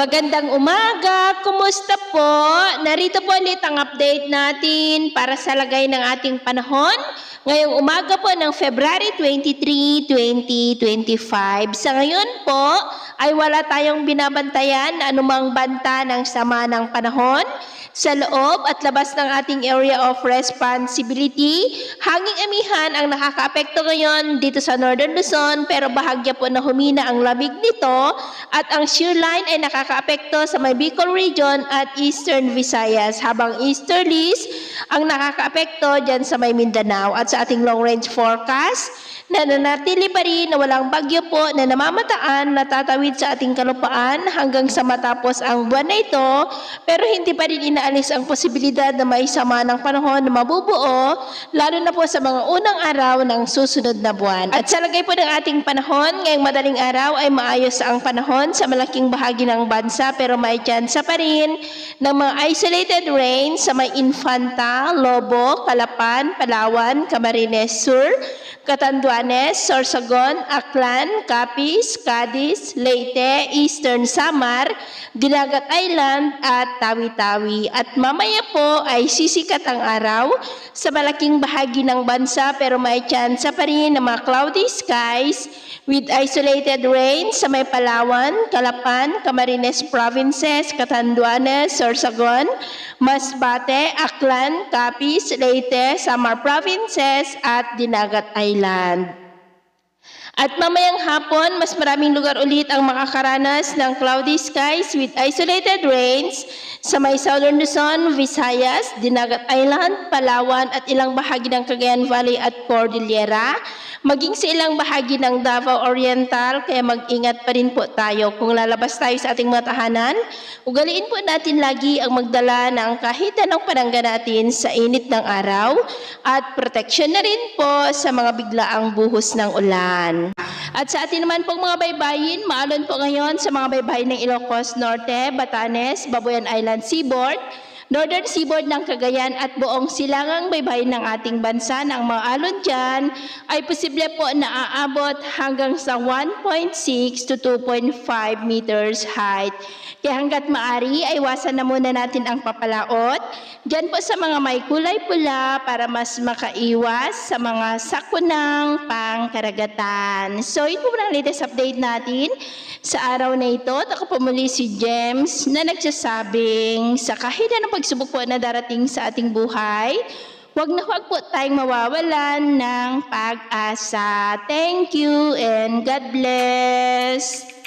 Magandang umaga! Kumusta po? Narito po ulit ang update natin para sa lagay ng ating panahon ngayong umaga po ng February 23, 2025. Sa ngayon po ay wala tayong binabantayan na anumang banta ng sama ng panahon sa loob at labas ng ating area of responsibility. Hanging amihan ang nakakaapekto ngayon dito sa Northern Luzon, pero bahagya po na humina ang lamig nito at ang shear line ay nakakaapekto sa may Bicol region at Eastern Visayas, habang easterlies ang nakakaapekto dyan sa may Mindanao. At sa ating long range forecast, nananatili pa rin na walang bagyo po na namamataan na tatawid sa ating kalupaan hanggang sa matapos ang buwan na ito, pero hindi pa rin inaalis ang posibilidad na may sama ng panahon na mabubuo, lalo na po sa mga unang araw ng susunod na buwan. At sa lagay po ng ating panahon, ngayong madaling araw ay maayos ang panahon sa malaking bahagi ng bansa, pero may tsansa pa rin ng mga isolated rain sa may Infanta, Lobo, Calapan, Palawan, Camarines Sur, Catanduanes, Sorsogon, Aklan, Capiz, Cadiz, Leyte, Eastern Samar, Dinagat Island at Tawi-Tawi. At mamaya po ay sisikat ang araw sa malaking bahagi ng bansa, pero may tsansa pa rin ng mga cloudy skies with isolated rain sa may Palawan, Calapan, Camarines Provinces, Catanduanes, Sorsogon, Masbate, Aklan, Capiz, Leyte, Samar Provinces at Dinagat Island. At mamayang hapon, mas maraming lugar ulit ang makakaranas ng cloudy skies with isolated rains sa may Southern Luzon, Visayas, Dinagat Island, Palawan at ilang bahagi ng Cagayan Valley at Cordillera, maging sa ilang bahagi ng Davao Oriental, kaya mag-ingat pa rin po tayo. Kung lalabas tayo sa ating mga tahanan, ugaliin po natin lagi ang magdala ng kahit anong panangga natin sa init ng araw at protection na rin po sa mga biglaang buhos ng ulan. At sa atin naman pong mga baybayin, maalon po ngayon sa mga baybayin ng Ilocos Norte, Batanes, Babuyan Island Seaboard, Northern Seaboard ng Cagayan at buong silangang baybayin ng ating bansa. Na ang mga alon dyan ay posible po na aabot hanggang sa 1.6 to 2.5 meters height. Kaya hanggat maari ay iwasan na muna natin ang papalaot dyan po sa mga may kulay pula para mas makaiwas sa mga sakunang pangkaragatan. So ito po ang latest update natin sa araw na ito. Ako po muli si James na nagsasabing sa kahit anong pagsubok po na darating sa ating buhay, huwag na huwag po tayong mawawalan ng pag-asa. Thank you and God bless.